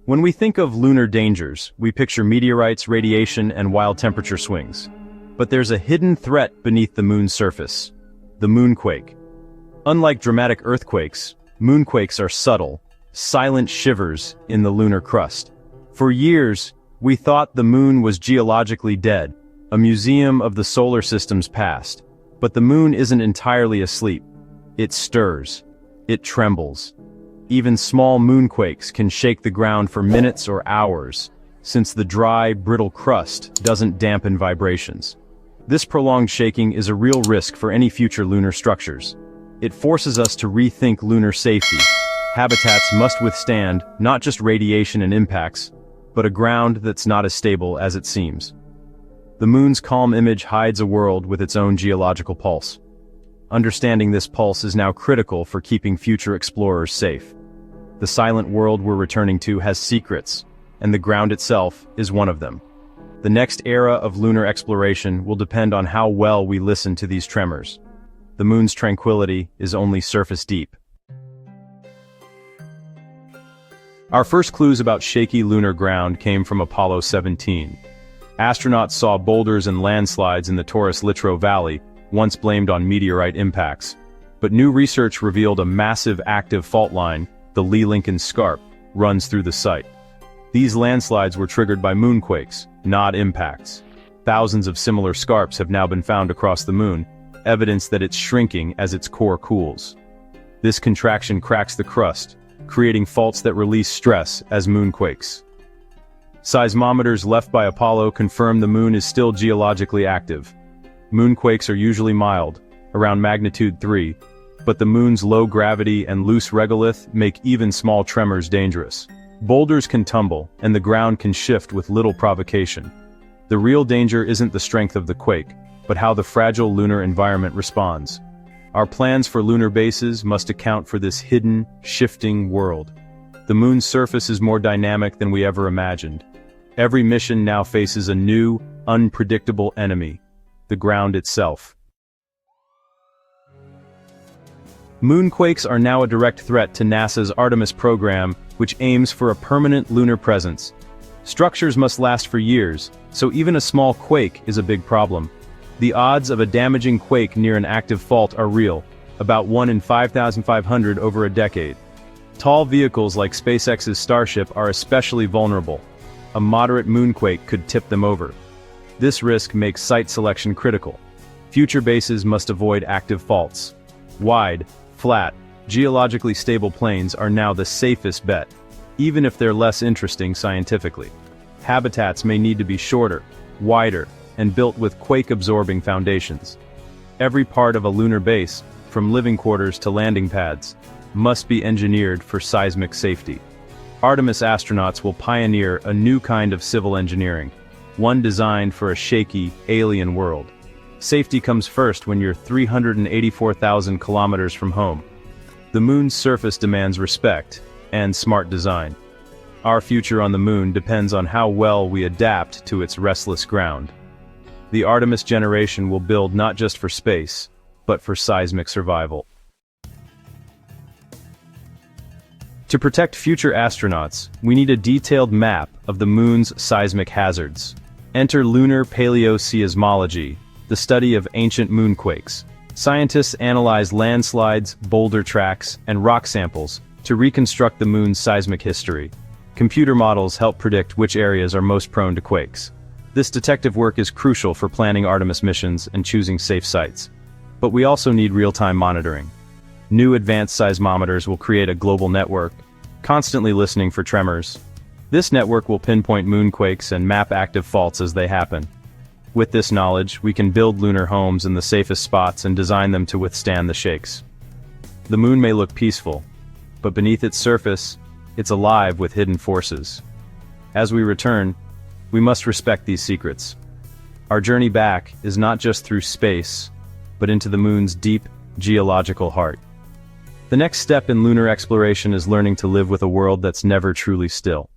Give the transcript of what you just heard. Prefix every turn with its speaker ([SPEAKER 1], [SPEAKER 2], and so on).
[SPEAKER 1] When we think of lunar dangers, we picture meteorites, radiation, and wild temperature swings. But there's a hidden threat beneath the moon's surface: the moonquake. Unlike dramatic earthquakes, moonquakes are subtle, silent shivers in the lunar crust. For years, we thought the moon was geologically dead, a museum of the solar system's past. But the moon isn't entirely asleep. It stirs. It trembles. Even small moonquakes can shake the ground for minutes or hours, since the dry, brittle crust doesn't dampen vibrations. This prolonged shaking is a real risk for any future lunar structures. It forces us to rethink lunar safety. Habitats must withstand not just radiation and impacts, but a ground that's not as stable as it seems. The moon's calm image hides a world with its own geological pulse. Understanding this pulse is now critical for keeping future explorers safe. The silent world we're returning to has secrets, and the ground itself is one of them. The next era of lunar exploration will depend on how well we listen to these tremors. The moon's tranquility is only surface deep. Our first clues about shaky lunar ground came from Apollo 17. Astronauts saw boulders and landslides in the Taurus-Littrow Valley, once blamed on meteorite impacts. But new research revealed a massive active fault line, the Lee-Lincoln Scarp, runs through the site. These landslides were triggered by moonquakes, not impacts. Thousands of similar scarps have now been found across the moon, evidence that it's shrinking as its core cools. This contraction cracks the crust, creating faults that release stress as moonquakes. Seismometers left by Apollo confirm the moon is still geologically active. Moonquakes are usually mild, around magnitude 3, but the moon's low gravity and loose regolith make even small tremors dangerous. Boulders can tumble, and the ground can shift with little provocation. The real danger isn't the strength of the quake, but how the fragile lunar environment responds. Our plans for lunar bases must account for this hidden, shifting world. The moon's surface is more dynamic than we ever imagined. Every mission now faces a new, unpredictable enemy: the ground itself. Moonquakes are now a direct threat to NASA's Artemis program, which aims for a permanent lunar presence. Structures must last for years, so even a small quake is a big problem. The odds of a damaging quake near an active fault are real, about 1 in 5,500 over a decade. Tall vehicles like SpaceX's Starship are especially vulnerable. A moderate moonquake could tip them over. This risk makes site selection critical. Future bases must avoid active faults. Wide, flat, geologically stable plains are now the safest bet, even if they're less interesting scientifically. Habitats may need to be shorter, wider, and built with quake-absorbing foundations. Every part of a lunar base, from living quarters to landing pads, must be engineered for seismic safety. Artemis astronauts will pioneer a new kind of civil engineering, one designed for a shaky, alien world. Safety comes first when you're 384,000 kilometers from home. The moon's surface demands respect and smart design. Our future on the moon depends on how well we adapt to its restless ground. The Artemis generation will build not just for space, but for seismic survival. To protect future astronauts, we need a detailed map of the moon's seismic hazards. Enter lunar paleoseismology, the study of ancient moonquakes. Scientists analyze landslides, boulder tracks, and rock samples to reconstruct the moon's seismic history. Computer models help predict which areas are most prone to quakes. This detective work is crucial for planning Artemis missions and choosing safe sites. But we also need real-time monitoring. New advanced seismometers will create a global network, constantly listening for tremors. This network will pinpoint moonquakes and map active faults as they happen. With this knowledge, we can build lunar homes in the safest spots and design them to withstand the shakes. The moon may look peaceful, but beneath its surface, it's alive with hidden forces. As we return, we must respect these secrets. Our journey back is not just through space, but into the moon's deep, geological heart. The next step in lunar exploration is learning to live with a world that's never truly still.